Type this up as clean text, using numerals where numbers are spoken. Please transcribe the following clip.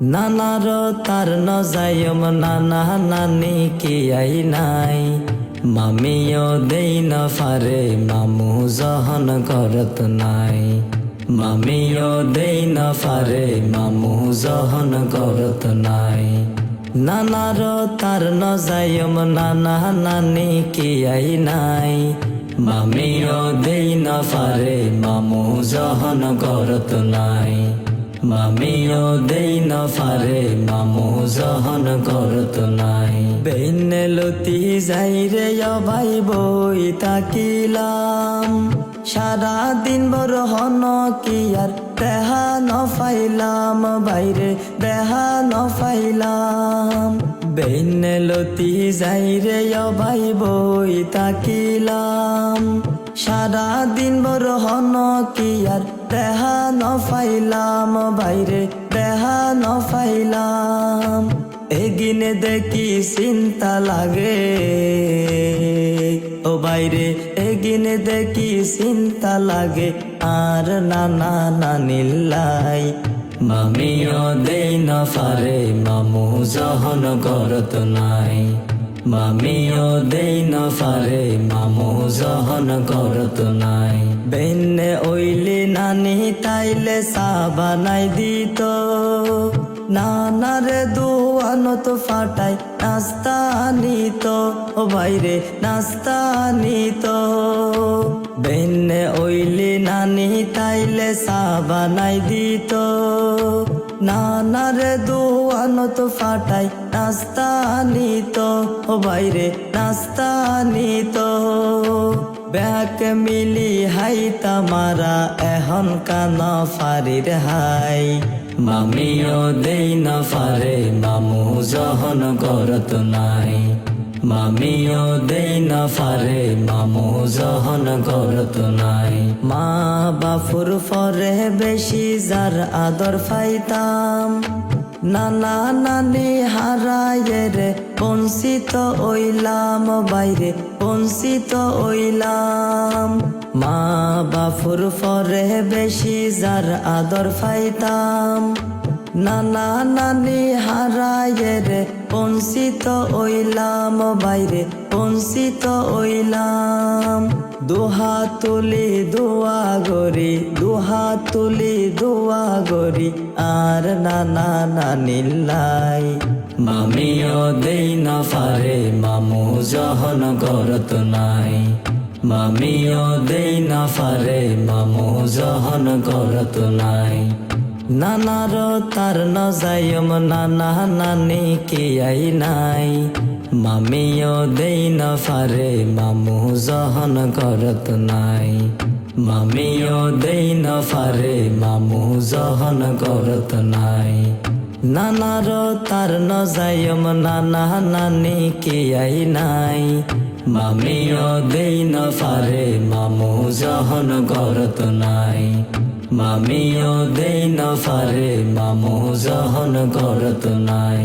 নানার তার নজায়ম নানা নানি কি আই নাই মামিও দেই না ফারে মামু জহন করত নাই মামিও দেই না ফারে মামু জহন করত নাই নানার তার নজায়ম নানা নানি কি আই নাই মামিও দেই না ফারে মামু জহন করত নাই মামিও দেই না ফারে মামু জহন করত নাই বেইনে লতি যাই রে ভাই বই তাকিলাম সারা দিন বড় হন কি আর দেহা ন ফাইলাম বাইরে দেহা ন ফাইলাম বেইনে লতি যাই রে ভাই বই তাকিলাম সারা দিন বড় হন কি আর দেহা ন ফাইলাম বাইরে দেহা ন ফাইলাম এগিনে দেখি চিন্তা লাগে ও বাইরে এগিনে দেখি চিন্তা লাগে আর নানা নানিল্লাই মামিও দেই না ফারে মামু জহন করত নাই মামিও দেই না ফারে মামু জহন করত নাই বেন্নে ওইলি নানি তাইলে চা বানাই দিত নানারে দুয়ানত ফাটাই নাস্তা আনিত ও বাইরে নাস্তা আনিত বেন্নে ওইলি নানি তাইলে চা বানাই দিত নানারে দুয়ানত ফাটাই নাস্তা আনিত ও বাইরে নাস্তা আনিত ব্যাক মিলি হাই তামারা এখন কানা ফারির হাই মামিও দেই না ফারে মামু জহন করত নাই মামিও দেই না ফারে মামু জহন করত নাই মা বাপুর ফরে বেশি যার আদর পাইতাম নানা নানি হারায়ে রে বঞ্চিত ওইলাম বাইরে বঞ্চিত ওইলাম মা বাপুর ফরে বেশি যার আদর পাইতাম নানা নানি হারায়ে রে বঞ্চিত ওইলাম বাইরে বঞ্চিত ওইলাম দুহাত তুলি দোয়া গরি দুহাত তুলি দোয়া গরি আর নানা নানিল্লাই মামিও দেই না ফারে মামু জহন করত নাই মামিও দেই না ফারে মামু জহন করত নাই নানার তার নজায়ম নানা নানি কি আই নাই মামিও দেই না ফারে মামু জহন করত নাই মামিও দেই না ফারে মামু জহন করত নাই নানার তার নজায়ম নানা নানি কি আই নাই মামিও দেই না ফারে মামু জহন করত নাই মামিও দেই না ফারে মামু জহন করত নাই।